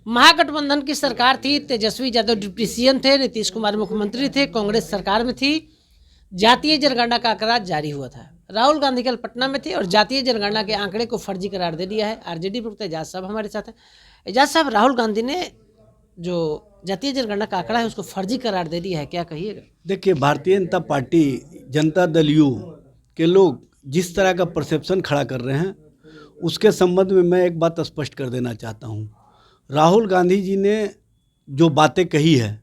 महागठबंधन की सरकार थी, तेजस्वी यादव डिप्टी सीएम थे, नीतीश कुमार मुख्यमंत्री थे, कांग्रेस सरकार में थी। जातीय जनगणना का आंकड़ा जारी हुआ था। राहुल गांधी कल पटना में थे और जातीय जनगणना के आंकड़े को फर्जी करार दे दिया है। आरजेडी प्रवक्ता एजाज साहब हमारे साथ हैं। एजाज साहब, राहुल गांधी ने जो जातीय जनगणना का आंकड़ा है उसको फर्जी करार दे दिया है, क्या कहिएगा? देखिए, भारतीय जनता पार्टी, जनता दल यू के लोग जिस तरह का परसेप्शन खड़ा कर रहे हैं उसके संबंध में मैं एक बात स्पष्ट कर देना चाहता हूँ। राहुल गांधी जी ने जो बातें कही है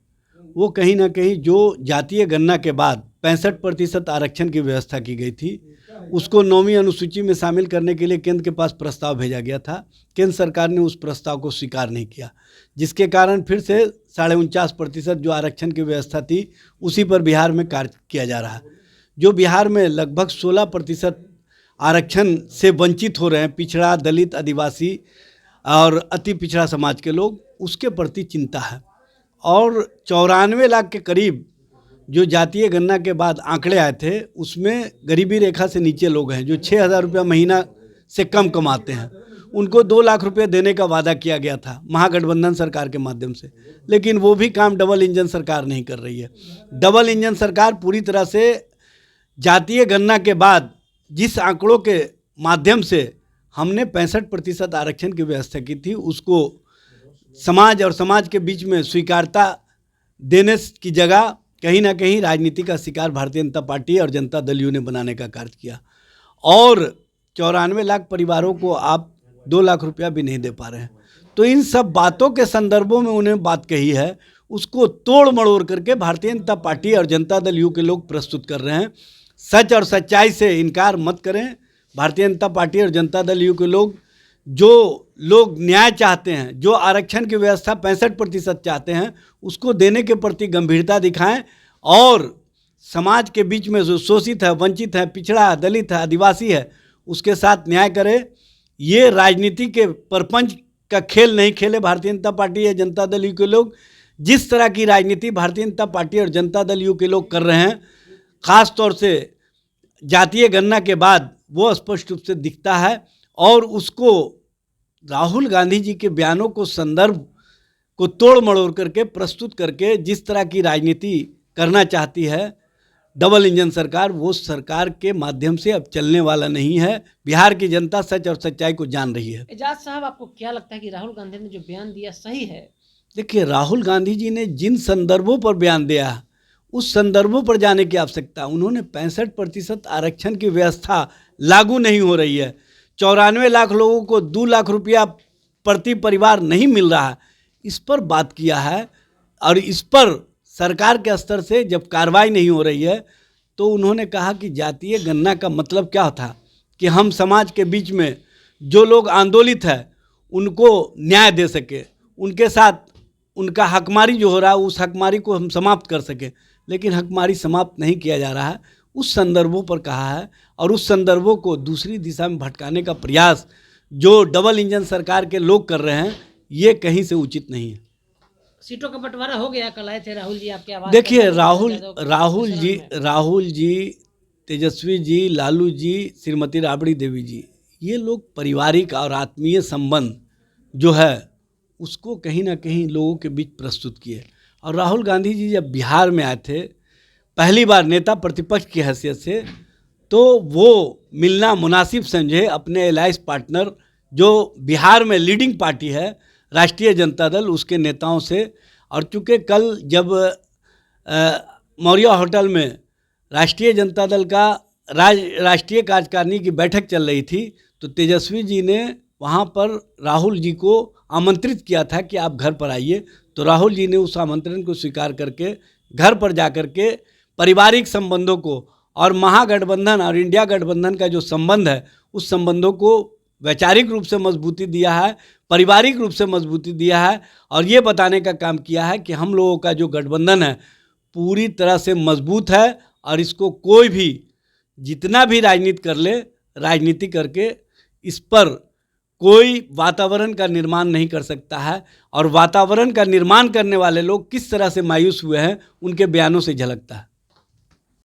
वो कहीं ना कहीं जो जातीय गणना के बाद 65% आरक्षण की व्यवस्था की गई थी उसको 9वीं अनुसूची में शामिल करने के लिए केंद्र के पास प्रस्ताव भेजा गया था। केंद्र सरकार ने उस प्रस्ताव को स्वीकार नहीं किया, जिसके कारण फिर से 49.5% जो आरक्षण की व्यवस्था थी उसी पर बिहार में कार्य किया जा रहा है। जो बिहार में लगभग 16% आरक्षण से वंचित हो रहे हैं पिछड़ा, दलित, आदिवासी और अति पिछड़ा समाज के लोग, उसके प्रति चिंता है। और 94 लाख के करीब जो जातीय गणना के बाद आंकड़े आए थे उसमें गरीबी रेखा से नीचे लोग हैं जो 6,000 रुपया महीना से कम कमाते हैं। उनको 2 लाख रुपये देने का वादा किया गया था महागठबंधन सरकार के माध्यम से, लेकिन वो भी काम डबल इंजन सरकार नहीं कर रही है। डबल इंजन सरकार पूरी तरह से जातीय गणना के बाद जिस आंकड़ों के माध्यम से हमने 65% आरक्षण की व्यवस्था की थी उसको समाज और समाज के बीच में स्वीकारता देने की जगह कहीं ना कहीं राजनीति का शिकार भारतीय जनता पार्टी और जनता दल यू ने बनाने का कार्य किया। और 94 लाख परिवारों को आप 2 लाख रुपया भी नहीं दे पा रहे हैं। तो इन सब बातों के संदर्भों में उन्हें बात कही है, उसको तोड़ मड़ोड़ करके भारतीय जनता पार्टी और जनता दल यू के लोग प्रस्तुत कर रहे हैं। सच और सच्चाई से इनकार मत करें। भारतीय जनता पार्टी और जनता दल यू के लोग, जो लोग न्याय चाहते हैं, जो आरक्षण की व्यवस्था 65% चाहते हैं, उसको देने के प्रति गंभीरता दिखाएं और समाज के बीच में जो शोषित है, वंचित है, पिछड़ा है, दलित है, आदिवासी है, उसके साथ न्याय करें। ये राजनीति के परपंच का खेल नहीं खेले भारतीय जनता पार्टी या जनता दल यू के लोग। जिस तरह की राजनीति भारतीय जनता पार्टी और जनता दल यू के लोग कर रहे हैं, ख़ास तौर से जातीय गणना के बाद, वो स्पष्ट रूप से दिखता है। और उसको राहुल गांधी जी के बयानों को, संदर्भ को तोड़ मड़ोड़ करके प्रस्तुत करके जिस तरह की राजनीति करना चाहती है डबल इंजन सरकार, वो सरकार के माध्यम से अब चलने वाला नहीं है। बिहार की जनता सच और सच्चाई को जान रही है। एजाज साहब, आपको क्या लगता है कि राहुल गांधी ने जो बयान दिया सही है? देखिए, राहुल गांधी जी ने जिन संदर्भों पर बयान दिया उस संदर्भों पर जाने की आवश्यकता। उन्होंने 65% आरक्षण की व्यवस्था लागू नहीं हो रही है, 94 लाख लोगों को 2 लाख रुपया प्रति परिवार नहीं मिल रहा है, इस पर बात किया है। और इस पर सरकार के स्तर से जब कार्रवाई नहीं हो रही है तो उन्होंने कहा कि जातीय गणना का मतलब क्या था कि हम समाज के बीच में जो लोग आंदोलित है उनको न्याय दे सके, उनके साथ उनका हकमारी जो हो रहा है उस हकमारी को हम समाप्त कर सकें। लेकिन हकमारी समाप्त नहीं किया जा रहा है, उस संदर्भों पर कहा है। और उस संदर्भों को दूसरी दिशा में भटकाने का प्रयास जो डबल इंजन सरकार के लोग कर रहे हैं, ये कहीं से उचित नहीं है। सीटों का बंटवारा हो गया, कल आए थे राहुल जी, आपके आवाज। देखिए, राहुल जी, तेजस्वी जी, लालू जी, श्रीमती राबड़ी देवी जी, ये लोग पारिवारिक और आत्मीय संबंध जो है उसको कहीं ना कहीं लोगों के बीच प्रस्तुत किए। और राहुल गांधी जी जब बिहार में आए थे पहली बार नेता प्रतिपक्ष की हैसियत से, तो वो मिलना मुनासिब समझे अपने एलायंस पार्टनर जो बिहार में लीडिंग पार्टी है राष्ट्रीय जनता दल, उसके नेताओं से। और चूँकि कल जब मौर्या होटल में राष्ट्रीय जनता दल का राष्ट्रीय कार्यकारिणी की बैठक चल रही थी तो तेजस्वी जी ने वहाँ पर राहुल जी को आमंत्रित किया था कि आप घर पर आइए। तो राहुल जी ने उस आमंत्रण को स्वीकार करके घर पर जा कर के पारिवारिक संबंधों को और महागठबंधन और इंडिया गठबंधन का जो संबंध है उस संबंधों को वैचारिक रूप से मजबूती दिया है, पारिवारिक रूप से मजबूती दिया है। और ये बताने का काम किया है कि हम लोगों का जो गठबंधन है पूरी तरह से मजबूत है और इसको कोई भी जितना भी राजनीति कर ले, राजनीति करके इस पर कोई वातावरण का निर्माण नहीं कर सकता है। और वातावरण का निर्माण करने वाले लोग किस तरह से मायूस हुए हैं उनके बयानों से झलकता है।